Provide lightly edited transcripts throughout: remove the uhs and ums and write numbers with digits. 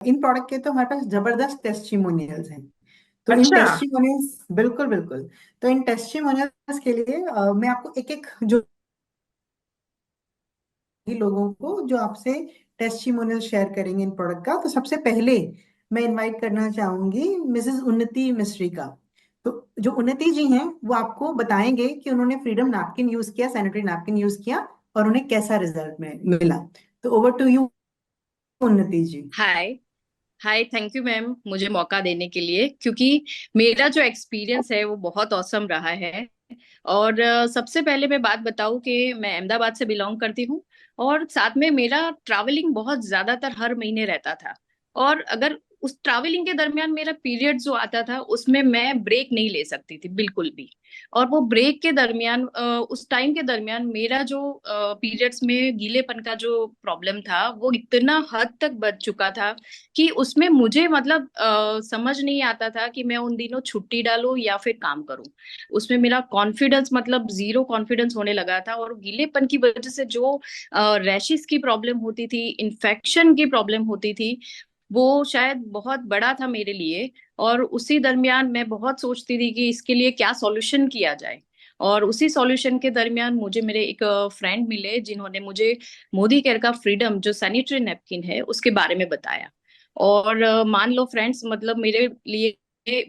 इन product के तो हमारे पास जबरदस्त टेस्टिमोनियल्स हैं। तो इन अच्छा। टेस्टिमोनियल्स, बिल्कुल बिल्कुल। तो इन टेस्टिमोनियल्स के लिए मैं आपको एक एक जो भी लोगों को जो आपसे टेस्टिमोनियल शेयर करेंगे इन प्रोडक्ट का, तो सबसे पहले मैं इनवाइट करना चाहूंगी मिसेस उन्नति मिश्री का। तो जो उन्नति जी हैं वो आपको बताएंगे कि उन्होंने फ्रीडम नैपकिन यूज किया, सैनिटरी नैपकिन यूज किया, और उन्हें कैसा रिजल्ट में मिला। तो ओवर टू यू उन्नति जी। हाय। हाय, थैंक यू मैम मुझे मौका देने के लिए, क्योंकि मेरा जो एक्सपीरियंस है वो बहुत औसम रहा है। और सबसे पहले मैं बात बताऊं कि मैं अहमदाबाद से बिलोंग करती हूँ। और साथ में मेरा ट्रैवलिंग बहुत ज्यादातर हर महीने रहता था। और अगर उस ट्रैवलिंग के दरमियान मेरा पीरियड जो आता था उसमें मैं ब्रेक नहीं ले सकती थी बिल्कुल भी। और वो ब्रेक के दरमियान उस टाइम के दरमियान मेरा जो पीरियड्स में गीलेपन का जो प्रॉब्लम था वो इतना हद तक बढ़ चुका था कि उसमें मुझे मतलब समझ नहीं आता था कि मैं उन दिनों छुट्टी डालूं या फिर काम करूं। उसमें मेरा कॉन्फिडेंस मतलब जीरो कॉन्फिडेंस होने लगा था, और गीलेपन की वजह से जो रैशेस की प्रॉब्लम होती थी, इन्फेक्शन की प्रॉब्लम होती थी, वो शायद बहुत बड़ा था मेरे लिए। और उसी दरमियान मैं बहुत सोचती थी कि इसके लिए क्या सॉल्यूशन किया जाए। और उसी सॉल्यूशन के दरमियान मुझे मेरे एक फ्रेंड मिले जिन्होंने मुझे मोदी केयर का फ्रीडम जो सैनिटरी नैपकिन है उसके बारे में बताया। और मान लो फ्रेंड्स, मतलब मेरे लिए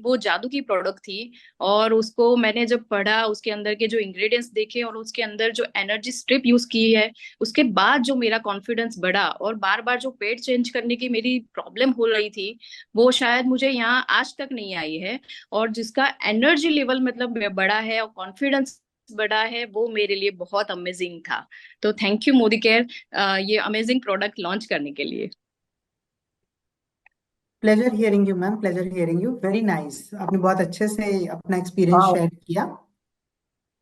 वो जादू की प्रोडक्ट थी। और उसको मैंने जब पढ़ा, उसके अंदर के जो इंग्रेडिएंट्स देखे और उसके अंदर जो एनर्जी स्ट्रिप यूज की है, उसके बाद जो मेरा कॉन्फिडेंस बढ़ा और बार बार जो पेट चेंज करने की मेरी प्रॉब्लम हो रही थी, वो शायद मुझे यहाँ आज तक नहीं आई है। और जिसका एनर्जी लेवल मतलब बढ़ा है और कॉन्फिडेंस बढ़ा है, वो मेरे लिए बहुत अमेजिंग था। तो थैंक यू मोदी केयर ये अमेजिंग प्रोडक्ट लॉन्च करने के लिए। Pleasure hearing you ma'am, pleasure hearing you, very nice. आपने बहुत अच्छे से अपना एक्सपीरियंस वाह। शेयर किया।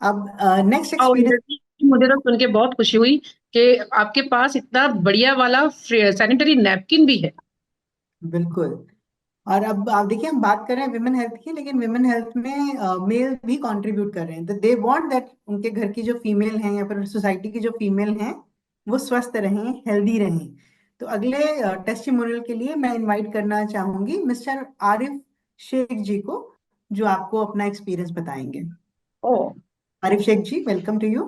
अब नेक्स्ट और एक्सपीरियंस। मुझे तो सुन के बहुत खुशी हुई कि आपके पास इतना बढ़िया वाला सैनिटरी नैपकिन भी है। बिल्कुल। और अब आप देखिए, हम बात कर रहे हैं विमेन हेल्थ की, लेकिन विमेन हेल्थ में मेल भी कंट्रीब्यूट कर रहे हैं। तो दे वांट दैट उनके घर की जो फीमेल हैं या फिर सोसाइटी की जो फीमेल हैं वो स्वस्थ रहें, हेल्दी रहें। तो अगले टेस्टिमोनियल के लिए मैं इनवाइट करना चाहूंगी मिस्टर आरिफ शेख जी को, जो आपको अपना एक्सपीरियंस बताएंगे। ओ। Arif Shaikh ji, welcome to you.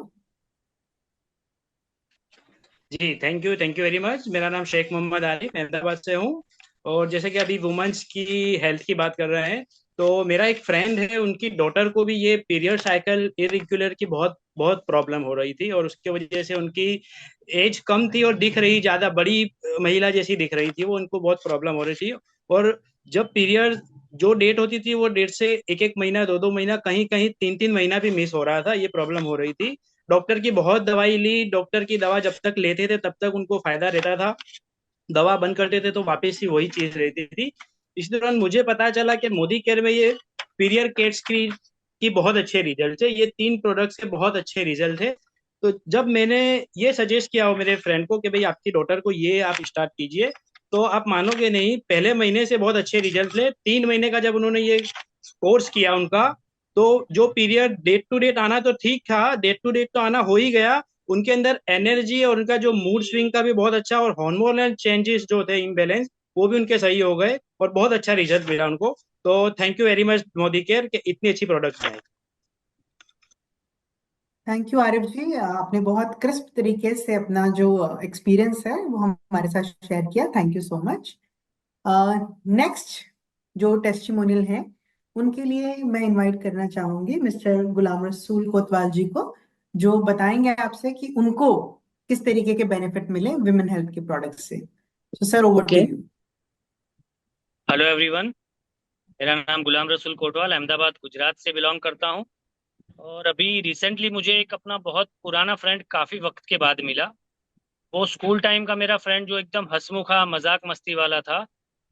जी, थैंक यू वेरी मच। मेरा नाम शेख मोहम्मद आरिफ, मैं अहमदाबाद से हूँ। और जैसे कि अभी वुमेन्स की हेल्थ की बात कर रहे हैं, तो मेरा एक फ्रेंड है, उनकी डॉटर को भी ये पीरियड साइकिल इरेगुलर की बहुत बहुत प्रॉब्लम हो रही थी, और उसके वजह से उनकी एज कम थी और दिख रही ज़्यादा बड़ी महिला जैसी दिख रही थी। वो उनको बहुत प्रॉब्लम हो रही थी। और जब पीरियड जो डेट होती थी वो डेट से एक एक महीना, दो दो महीना, कहीं कहीं तीन तीन महीना भी मिस हो रहा था। ये प्रॉब्लम हो रही थी। डॉक्टर की बहुत दवाई ली। डॉक्टर की दवा जब तक लेते थे तब तक उनको फायदा रहता था। दवा बंद करते थे तो वापस ही वही चीज रहती थी। इस दौरान मुझे पता चला कि मोदी केयर में ये पीरियड किट्स की बहुत अच्छे रिजल्ट है। ये तीन प्रोडक्ट से बहुत अच्छे रिजल्ट है। तो जब मैंने ये सजेस्ट किया हो मेरे फ्रेंड को कि भाई आपकी डॉटर को ये आप स्टार्ट कीजिए, तो आप मानोगे नहीं, पहले महीने से बहुत अच्छे रिजल्ट ले। 3 महीने का जब उन्होंने ये कोर्स किया उनका, तो जो पीरियड डेट टू डेट आना तो ठीक था, डेट टू डेट तो आना हो ही गया। उनके अंदर एनर्जी और उनका जो मूड स्विंग का भी बहुत अच्छा, और हार्मोनल चेंजेस जो थे इम्बेलेंस, वो भी उनके सही हो गए और बहुत अच्छा रिजल्ट मिला उनको। तो thank you very much Modi care कि इतनी अच्छी प्रोडक्ट्स है। थैंक यू आरिफ जी, आपने बहुत क्रिस्प तरीके से अपना जो एक्सपीरियंस है वो हमारे साथ शेयर किया। Thank you so much. Next जो टेस्टिमोनियल है उनके लिए मैं इनवाइट करना चाहूंगी मिस्टर गुलाम रसूल कोतवाल जी को, जो बताएंगे आपसे कि उनको किस तरीके के बेनिफिट मिले विमेन हेल्थ के प्रोडक्ट से। So sir, over to okay. You. Hello everyone. मेरा नाम गुलाम रसूल कोटवाल, अहमदाबाद गुजरात से बिलोंग करता हूं। और अभी रिसेंटली मुझे एक अपना बहुत पुराना फ्रेंड काफ़ी वक्त के बाद मिला। वो स्कूल टाइम का मेरा फ्रेंड जो एकदम हंसमुखा मजाक मस्ती वाला था,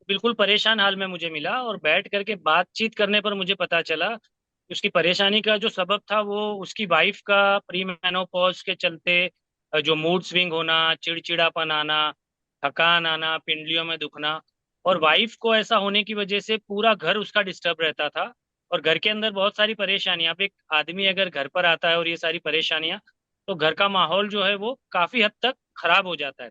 बिल्कुल परेशान हाल में मुझे मिला। और बैठ करके बातचीत करने पर मुझे पता चला कि उसकी परेशानी का जो सबब था वो उसकी वाइफ का प्री मेनोपॉज के चलते जो मूड स्विंग होना, चिड़चिड़ापन आना, थकान आना, पिंडलियों में दुखना। और वाइफ को ऐसा होने की वजह से पूरा घर उसका डिस्टर्ब रहता था। और घर के अंदर बहुत सारी परेशानियां। अब एक आदमी अगर घर पर आता है और ये सारी परेशानियां, तो घर का माहौल जो है वो काफी हद तक खराब हो जाता है।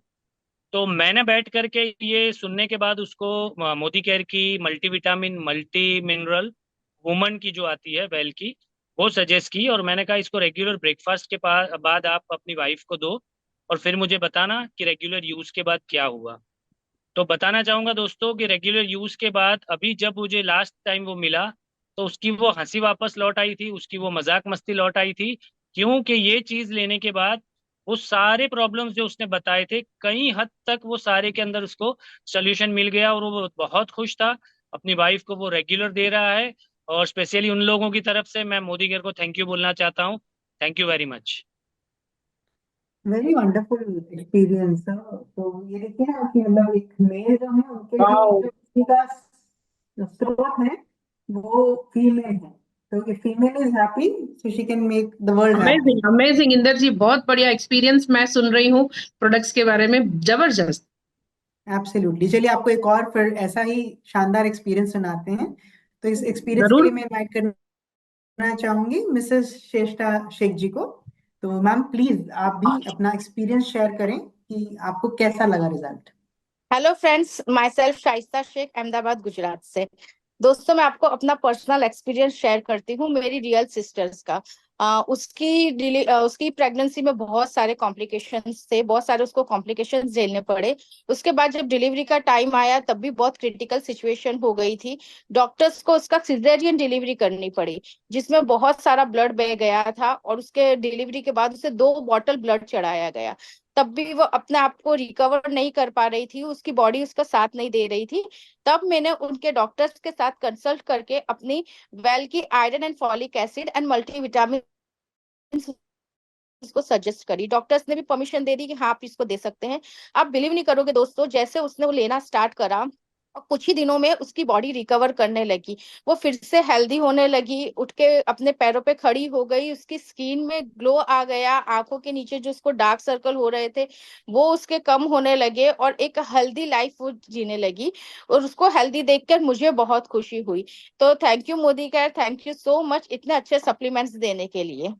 तो मैंने बैठ करके ये सुनने के बाद उसको मोदी केयर की मल्टीविटामिन मल्टी मिनरल वुमन की जो आती है वेल की, वो सजेस्ट की। और मैंने कहा इसको रेगुलर ब्रेकफास्ट के बाद आप अपनी वाइफ को दो, और फिर मुझे बताना कि रेगुलर यूज के बाद क्या हुआ। तो बताना चाहूंगा दोस्तों कि रेगुलर यूज के बाद अभी जब मुझे लास्ट टाइम वो मिला, तो उसकी वो हंसी वापस लौट आई थी, उसकी वो मजाक मस्ती लौट आई थी। क्योंकि ये चीज लेने के बाद वो सारे प्रॉब्लम्स जो उसने बताए थे, कई हद तक वो सारे के अंदर उसको सोल्यूशन मिल गया, और वो बहुत खुश था। अपनी वाइफ को वो रेगुलर दे रहा है। और स्पेशली उन लोगों की तरफ से मैं मोदी केयर को थैंक यू बोलना चाहता हूँ। Thank you very much. Very wonderful experience. तो ये देखिए ना कि मतलब एक मेल जो है उनके लिए जो खुशी का स्रोत है वो फीमेल है। तो if female is happy, so she can make the world happy. Amazing amazing Inder ji, बहुत बढ़िया एक्सपीरियंस मैं सुन रही हूँ प्रोडक्ट्स के बारे में, जबरदस्त। एब्सोल्युटली। चलिए आपको एक और फिर ऐसा ही शानदार एक्सपीरियंस सुनाते हैं। तो इस एक्सपीरियंस के जरूर। लिए मैं इनवाइट करना चाहूंगी मिसेस श्रेष्ठा शेख जी को। तो मैम प्लीज आप भी अपना एक्सपीरियंस शेयर करें कि आपको कैसा लगा result. Hello friends, myself Shaista Shaikh, Ahmedabad Gujarat से। दोस्तों, मैं आपको अपना पर्सनल एक्सपीरियंस शेयर करती हूँ मेरी रियल सिस्टर्स का। उसकी प्रेगनेंसी में बहुत सारे कॉम्प्लिकेशंस थे, बहुत सारे उसको कॉम्प्लिकेशंस झेलने पड़े। उसके बाद जब डिलीवरी का टाइम आया तब भी बहुत क्रिटिकल सिचुएशन हो गई थी। डॉक्टर्स को उसका सिजेरियन डिलीवरी करनी पड़ी, जिसमें बहुत सारा ब्लड बह गया था, और उसके डिलीवरी के बाद उसे 2 बॉटल ब्लड चढ़ाया गया। तब भी वो अपने आप को रिकवर नहीं कर पा रही थी, उसकी बॉडी उसका साथ नहीं दे रही थी। तब मैंने उनके डॉक्टर्स के साथ कंसल्ट करके अपनी वेल की iron and folic acid and multivitamin इसको सजेस्ट करी। डॉक्टर्स ने भी परमिशन दे दी कि हाँ आप इसको दे सकते हैं। आप बिलीव नहीं करोगे दोस्तों, जैसे उसने वो लेना स्टार्ट करा और कुछ ही दिनों में उसकी बॉडी रिकवर करने लगी, वो फिर से हेल्दी होने लगी, उठ के अपने पैरों पे खड़ी हो गई, उसकी स्किन में ग्लो आ गया, आंखों के नीचे जो उसको डार्क सर्कल हो रहे थे वो उसके कम होने लगे, और एक हेल्दी लाइफ वो जीने लगी। और उसको हेल्दी देखकर मुझे बहुत खुशी हुई। तो thank you Modi care, thank you so much इतने अच्छे सप्लीमेंट्स देने के लिए।